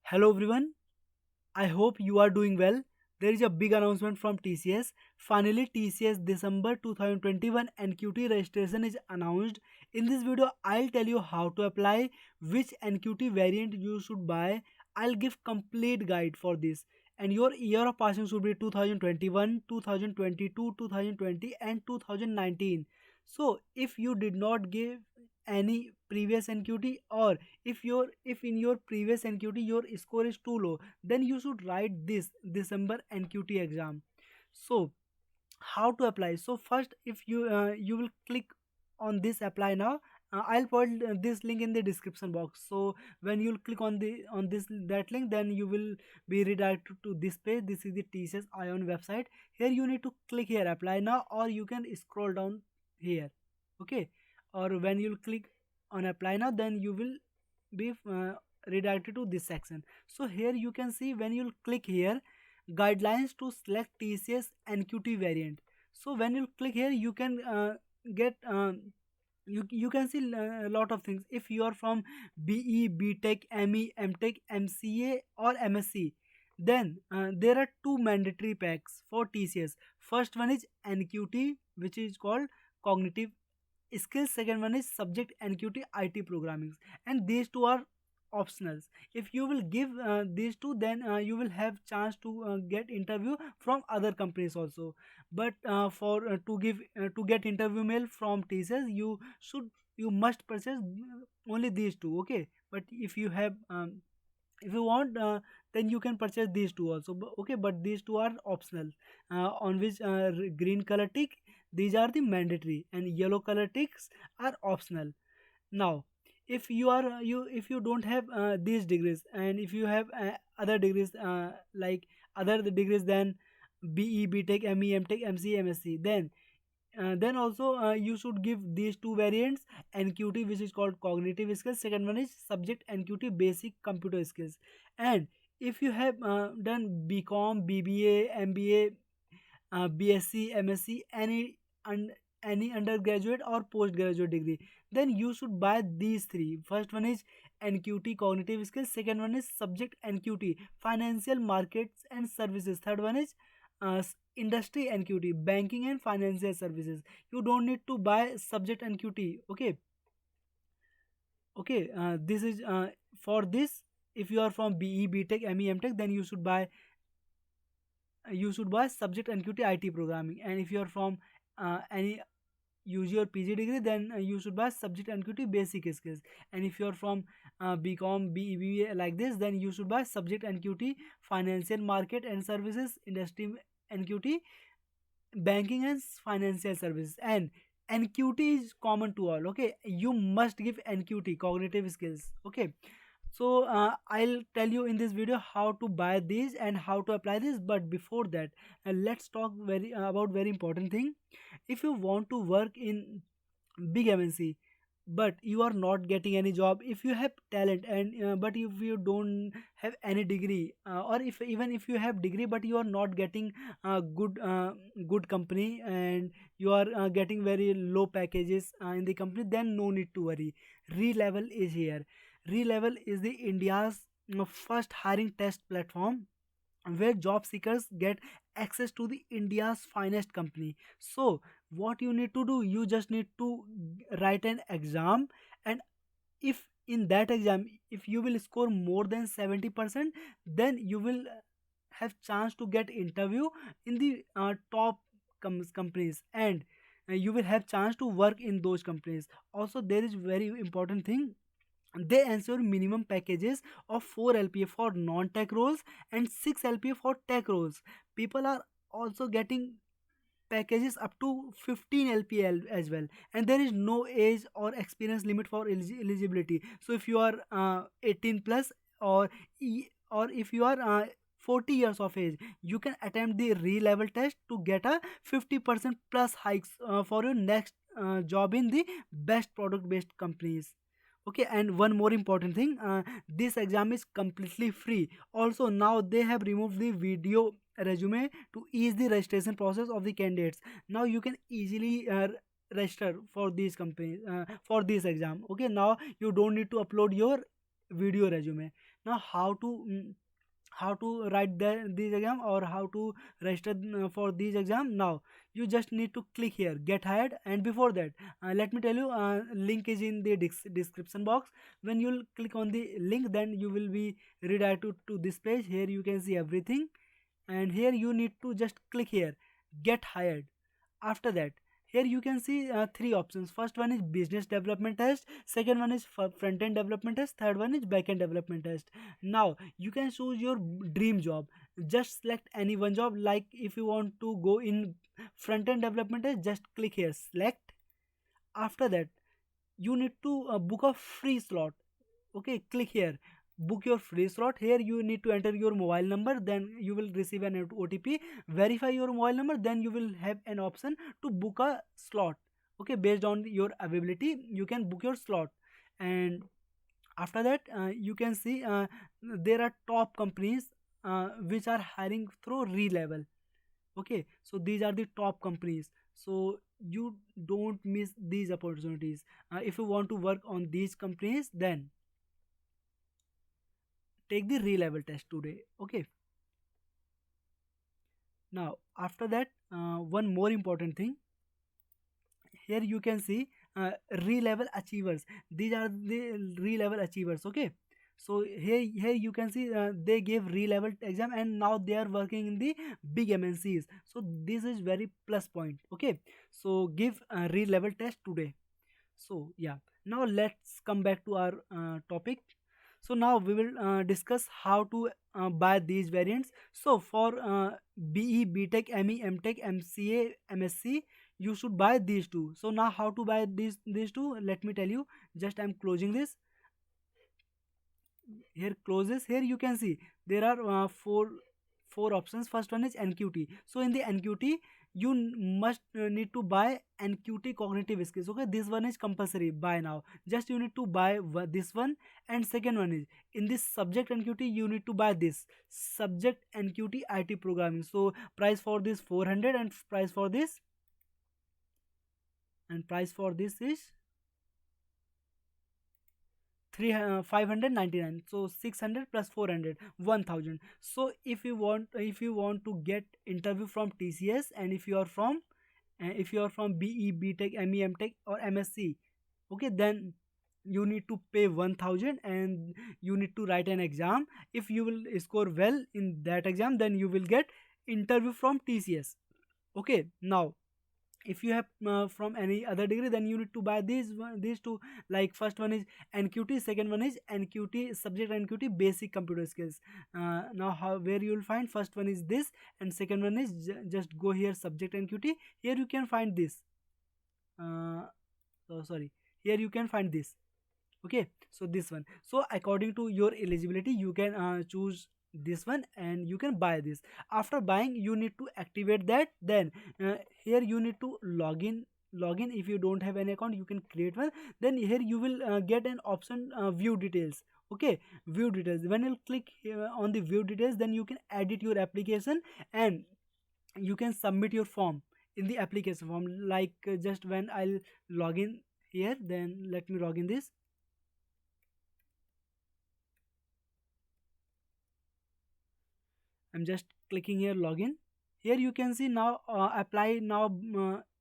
Hello everyone, I hope you are doing well. There is a big announcement from TCS. Finally, TCS December 2021 NQT registration is announced. In this video, I'll tell you how to apply, which NQT variant you should buy. I'll give complete guide for this. And your year of passing should be 2021, 2022, 2020 and 2019. So, if you did not give any previous NQT, or if in your previous NQT your score is too low, then you should write this December NQT exam. So how to apply? So first, if you will click on this apply now. I'll put this link in the description box. So when you'll click on this that link, then you will be redirected to this page. This is the TCS Ion website. Here you need to click here apply now, or you can scroll down here. Okay, or when you'll click on apply now, then you will be redirected to this section. So here you can see, when you'll click here, guidelines to select TCS NQT variant. So when you click here, you can get you can see a lot of things. If you are from BE, BTech, ME, MTech, MCA or MSc, then there are two mandatory packs for TCS. First one is NQT, which is called cognitive skills. Second one is subject NQT IT programming, and these two are optionals. If you will give these two, then you will have chance to get interview from other companies also. But for to get interview mail from TCS, you must purchase only these two. Okay, but if you want, then you can purchase these two also. Okay, but these two are optional. On which green color tick, these are the mandatory, and yellow color ticks are optional. Now, if you are if you don't have these degrees, and if you have other degrees, like other degrees than BE, BTech, ME, MTech, MC, MSc, then also you should give these two variants: NQT, which is called cognitive skills. Second one is subject NQT, basic computer skills. And if you have done BCom, BBA, MBA, BSc, MSc, any undergraduate or postgraduate degree, then you should buy these three. First one is NQT cognitive skills. Second one is subject NQT financial markets and services. Third one is industry NQT banking and financial services. You don't need to buy subject NQT. Okay, okay. This is for this. If you are from BE, BTech, ME, MTech, then you should buy subject NQT IT programming. And if you are from any UG or PG degree, then you should buy subject NQT basic skills. And if you are from BCom, BEBA like this, then you should buy subject NQT financial market and services, industry NQT banking and financial services. And NQT is common to all. Okay, you must give NQT cognitive skills. Okay, so I'll tell you in this video how to buy these and how to apply this. But before that, let's talk very about very important thing. If you want to work in big MNC, but you are not getting any job, if you have talent, and but if you don't have any degree, or if even if you have degree but you are not getting good company, and you are getting very low packages in the company, then no need to worry. Relevel is here. Relevel is the India's first hiring test platform, where job seekers get access to the India's finest company. So what you need to do, you just need to write an exam. And if in that exam, if you will score more than 70%, then you will have chance to get interview in the top companies. And you will have chance to work in those companies. Also, there is very important thing: they ensure minimum packages of 4 LPA for non-tech roles and 6 LPA for tech roles. People are also getting packages up to 15 LPA as well. And there is no age or experience limit for eligibility. So if you are 18 plus, or or if you are 40 years of age, you can attempt the re-level test to get a 50% plus hikes for your next job in the best product based companies. Okay, and one more important thing, this exam is completely free. Also, now they have removed the video resume to ease the registration process of the candidates. Now you can easily register for these companies, for this exam. Okay, now you don't need to upload your video resume. Now how to write these exam, or how to register for these exam. Now you just need to click here, get hired. And before that, let me tell you, link is in the description box. When you'll click on the link, then you will be redirected to this page. Here you can see everything, and here you need to just click here, get hired. After that, here you can see three options. First one is business development test, second one is front end development test, third one is back end development test. Now you can choose your dream job. Just select any one job. Like if you want to go in front end development test, just click here, select. After that, you need to book a free slot. Okay, click here, book your free slot. Here you need to enter your mobile number, then you will receive an OTP. Verify your mobile number, then you will have an option to book a slot. Okay, based on your availability, you can book your slot. And after that, you can see there are top companies which are hiring through Relevel. Okay, so these are the top companies, so you don't miss these opportunities. If you want to work on these companies, then take the Relevel test today. Okay, now after that, one more important thing. Here you can see Relevel achievers. These are the Relevel achievers. Okay, so here you can see they gave Relevel exam, and now they are working in the big MNCs. So this is very plus point. Okay, so give Relevel test today. So yeah, now let's come back to our topic. So now we will discuss how to buy these variants. So for BE, BTech, ME, MTech, MCA, MSc, you should buy these two. So now how to buy these two? Let me tell you. Just I'm closing this. Here closes. Here you can see there are four options. First one is NQT. So in the NQT, you must need to buy NQT cognitive skills. Okay, this one is compulsory, buy now. Just you need to buy this one. And second one is in this subject NQT, you need to buy this subject NQT IT programming. So price for this 400, and price for this is 599. So 600 plus 400, 1000. So if you want to get interview from TCS, and if you are from BE, BTech, ME, MTech or MSc, okay, then you need to pay 1000, and you need to write an exam. If you will score well in that exam, then you will get interview from TCS. Okay, now if you have from any other degree, then you need to buy these two. Like first one is NQT, second one is NQT subject NQT basic computer skills. Now how, where you will find, first one is this, and second one is just go here, subject NQT. Here you can find this. So sorry, here you can find this. Okay, so this one. So according to your eligibility, you can choose this one, and you can buy this. After buying, you need to activate that. Then here you need to login. If you don't have any account, you can create one. Then here you will get an option, view details. Okay, view details. When you click on the view details, then you can edit your application, and you can submit your form in the application form. Like just when I'll log in here, then let me log in this. I'm just clicking here, login. Here you can see now, apply now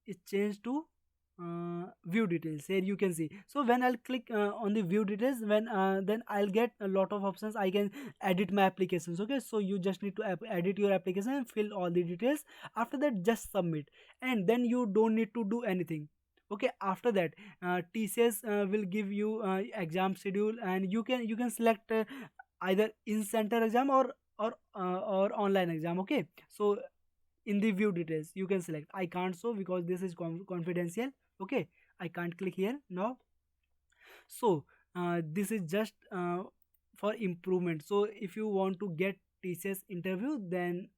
is changed to view details. Here you can see. So when I'll click on the view details, when then I'll get a lot of options. I can edit my applications. Okay, so you just need to edit your application and fill all the details. After that, just submit, and then you don't need to do anything. Okay, after that, TCS will give you exam schedule, and you can select either in center exam or online exam. Okay, so in the view details you can select. I can't show because this is confidential. Okay, I can't click here now. So this is just for improvement. So if you want to get TCS interview, then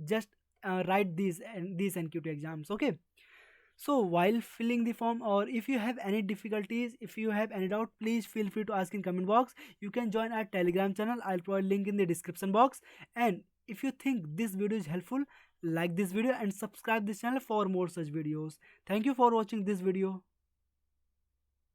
just write these NQT exams. Okay, so while filling the form, or if you have any difficulties, if you have any doubt, please feel free to ask in comment box. You can join our Telegram channel. I'll provide link in the description box. And if you think this video is helpful, like this video and subscribe this channel for more such videos. Thank you for watching this video.